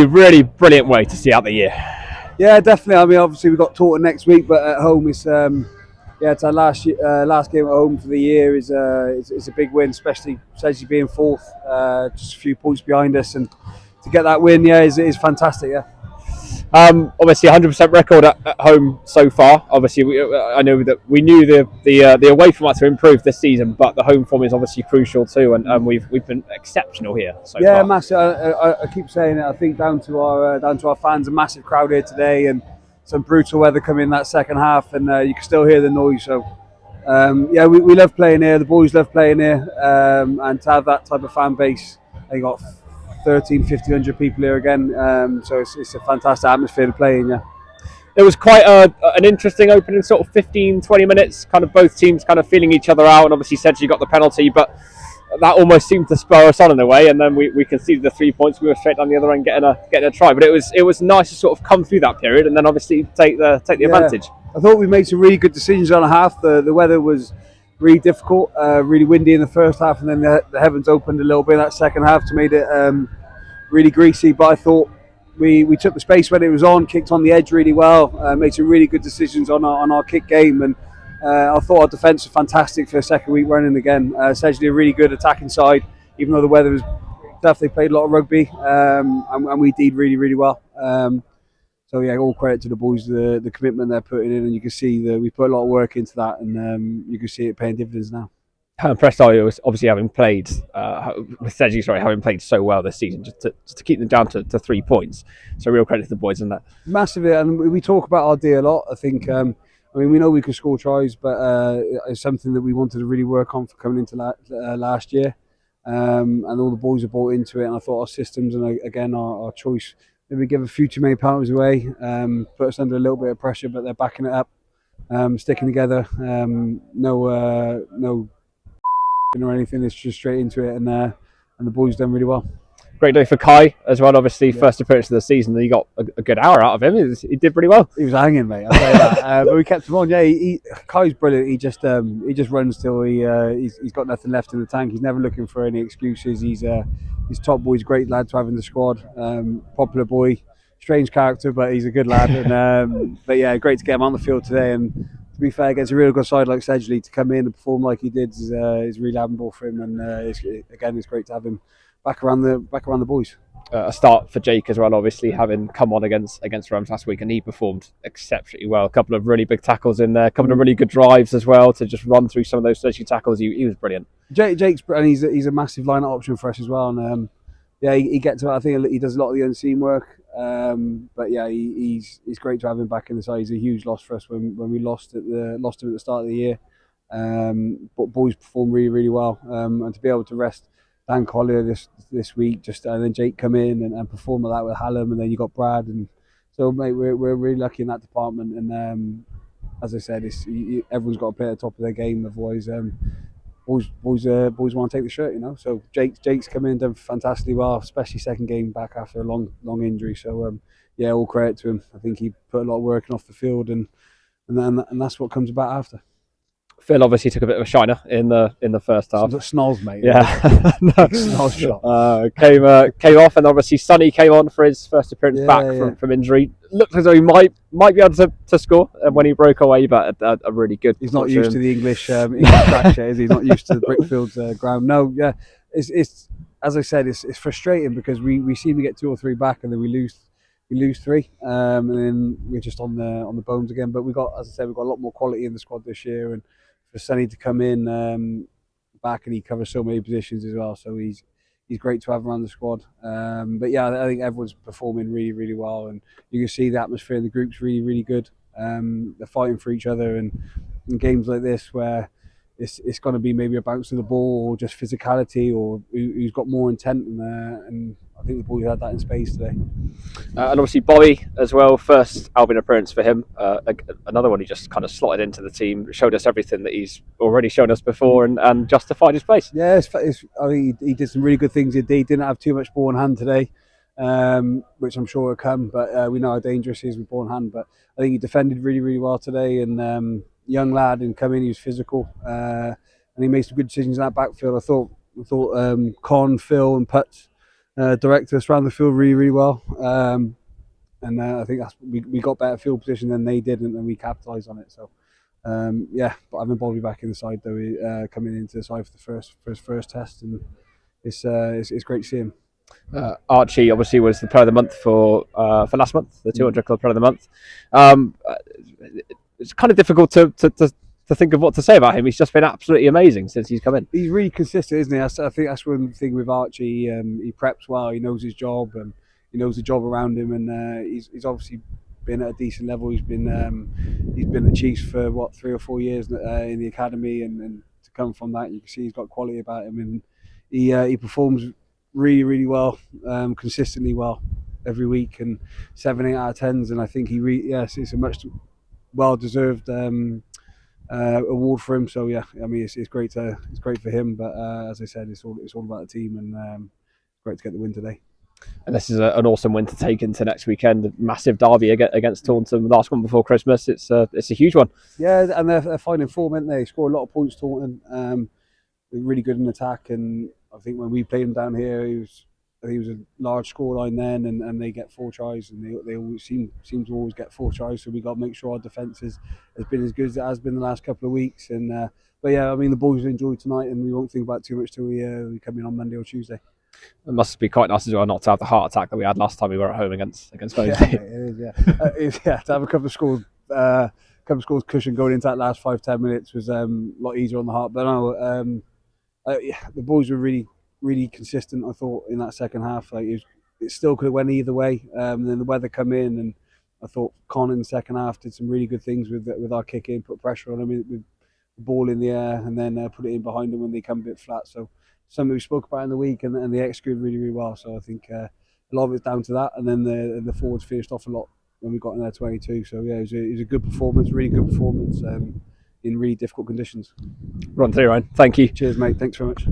A really brilliant way to see out the year. Yeah, definitely. I mean, obviously we've got Taunton next week, but at home it's it's our last game at home for the year is it's a big win, especially Sedgley being fourth, just a few points behind us, and to get that win, is fantastic. Yeah. Obviously, 100% record at home so far. Obviously, I know that we knew the away format to improve this season, but the home form is obviously crucial too, and we've been exceptional here so far. Yeah, massive. I keep saying it. I think down to our fans, a massive crowd here today, and some brutal weather coming in that second half, and you can still hear the noise. So we love playing here. The boys love playing here, and to have that type of fan base, they got 1,500 people here again. So it's a fantastic atmosphere to play in. Yeah. It was quite an interesting opening, sort of 15-20 minutes, kind of both teams kind of feeling each other out, and obviously Sedgley got the penalty, but that almost seemed to spur us on in a way, and then we conceded the 3 points. We were straight down the other end getting a try, but it was nice to sort of come through that period and then obviously take the advantage. I thought we made some really good decisions on a half. The weather was really difficult, really windy in the first half, and then the heavens opened a little bit in that second half to make it really greasy. But I thought we took the space when it was on, kicked on the edge really well, made some really good decisions on our kick game, and I thought our defence was fantastic for a second week running again. Essentially a really good attacking side, even though the weather was tough. They played a lot of rugby, and we did really, really well. So yeah, all credit to the boys, the commitment they're putting in, and you can see that we put a lot of work into that, and you can see it paying dividends now. How impressed are you, obviously having played with Sedgley, having played so well this season, just to keep them down to 3 points. So real credit to the boys in that. Massively, and we talk about our D a lot. I think, we know we can score tries, but it's something that we wanted to really work on for coming into last year, and all the boys have bought into it. And I thought our systems and again our choice, maybe give a few too many penalties away, put us under a little bit of pressure, but they're backing it up, sticking together, no or anything. It's just straight into it, and the boys done really well. Great day for Kai as well. Obviously, first appearance of the season. You got a good hour out of him. He did pretty well. He was hanging, mate. I'll tell you that. But we kept him on. Yeah, Kai's brilliant. He just runs till he's got nothing left in the tank. He's never looking for any excuses. He's top boy. He's a great lad to have in the squad. Popular boy, strange character, but he's a good lad. And but yeah, great to get him on the field today. And to be fair, against a real good side like Sedgley, to come in and perform like he did is really admirable for him. And it's great to have him back around the boys. A start for Jake as well, obviously having come on against Rams last week, and he performed exceptionally well. A couple of really big tackles in there, a couple of really good drives as well to just run through some of those Sedgley tackles. He was brilliant. Jake's and he's a massive line-up option for us as well. And he gets to. I think he does a lot of the unseen work. But yeah, he's great to have him back in the side. He's a huge loss for us when we lost him at the start of the year. But boys performed really, really well, and to be able to rest Dan Collier this week, and then Jake come in and perform like that with Hallam, and then you got Brad, and so mate, we're really lucky in that department. And as I said, everyone's got to play at the top of their game, otherwise boys want to take the shirt, So Jake's come in, done fantastically well, especially second game back after a long injury. So all credit to him. I think he put a lot of work off the field, and that's what comes about after. Phil obviously took a bit of a shiner in the first half. Snolls, mate. Yeah, Snolls shot. Came off, and obviously Sonny came on for his first appearance back from injury. Looked as though he might be able to score when he broke away, but a really good. He's not used to the English track, is he? He's not used to the Brickfields ground. No, yeah, it's as I said, it's frustrating because we seem to get 2 or 3 back, and then we lose 3, and then we're just on the bones again. But we've got a lot more quality in the squad this year, and for Sonny to come in back, and he covers so many positions as well, so he's great to have around the squad. But yeah, I think everyone's performing really, really well, and you can see the atmosphere in the group's really, really good. They're fighting for each other, and in games like this where it's going to be maybe a bounce of the ball or just physicality or who's got more intent, and I think the boys had that in space today. And obviously Bobby as well, first Albion appearance for him. Another one, he just kind of slotted into the team, showed us everything that he's already shown us before, and justified his place. Yeah, I think he did some really good things. He didn't have too much ball in hand today, which I'm sure will come, but we know how dangerous he is with ball in hand. But I think he defended really, really well today, and young lad, and come in, he was physical, and he made some good decisions in that backfield. I thought Con, Phil and Putz direct us around the field really, really well. And I think we got better field position than they did, and we capitalised on it. So yeah, but having Bobby back in the side though, coming into the side for his first test, and it's great to see him. Archie obviously was the player of the month for last month, the 200 club player of the month. It's kind of difficult to think of what to say about him. He's just been absolutely amazing since he's come in. He's really consistent, isn't he? I think that's one thing with Archie. He preps well. He knows his job, and he knows the job around him. And he's obviously been at a decent level. He's been at Chiefs for 3 or 4 years in the academy, and to come from that, you can see he's got quality about him, and he performs really, really well, consistently well every week, and 7, 8 out of 10s. And I think it's a much well-deserved award for him. So yeah, I mean it's great for him. But as I said, it's all about the team, and great to get the win today. And this is an awesome win to take into next weekend. A massive derby against Taunton, the last one before Christmas. It's a huge one. Yeah, and they're finding form, aren't they? Score a lot of points, Taunton. They're really good in attack, and I think when we played him down here, he was a large scoreline then, and they get 4 tries, and they always seem to always get 4 tries. So we got to make sure our defence has been as good as it has been the last couple of weeks. And but yeah, I mean the boys will enjoy tonight, and we won't think about it too much till we come in on Monday or Tuesday. It must be quite nice as well not to have the heart attack that we had last time we were at home against Moseley. Yeah, it is. Yeah, to have a couple of scores cushion going into that last 5-10 minutes was a lot easier on the heart. But no, the boys were really, really consistent. I thought in that second half, like it still could have went either way. Then the weather come in, and I thought Con in the second half did some really good things with our kick in, put pressure on them with the ball in the air, and then put it in behind them when they come a bit flat. So something we spoke about in the week, and they executed really, really well. So I think a lot of it's down to that, and then the forwards finished off a lot when we got in there 22. So yeah, it was a good performance, really good performance in really difficult conditions. Run through, Ryan. Thank you. Cheers, mate. Thanks very much.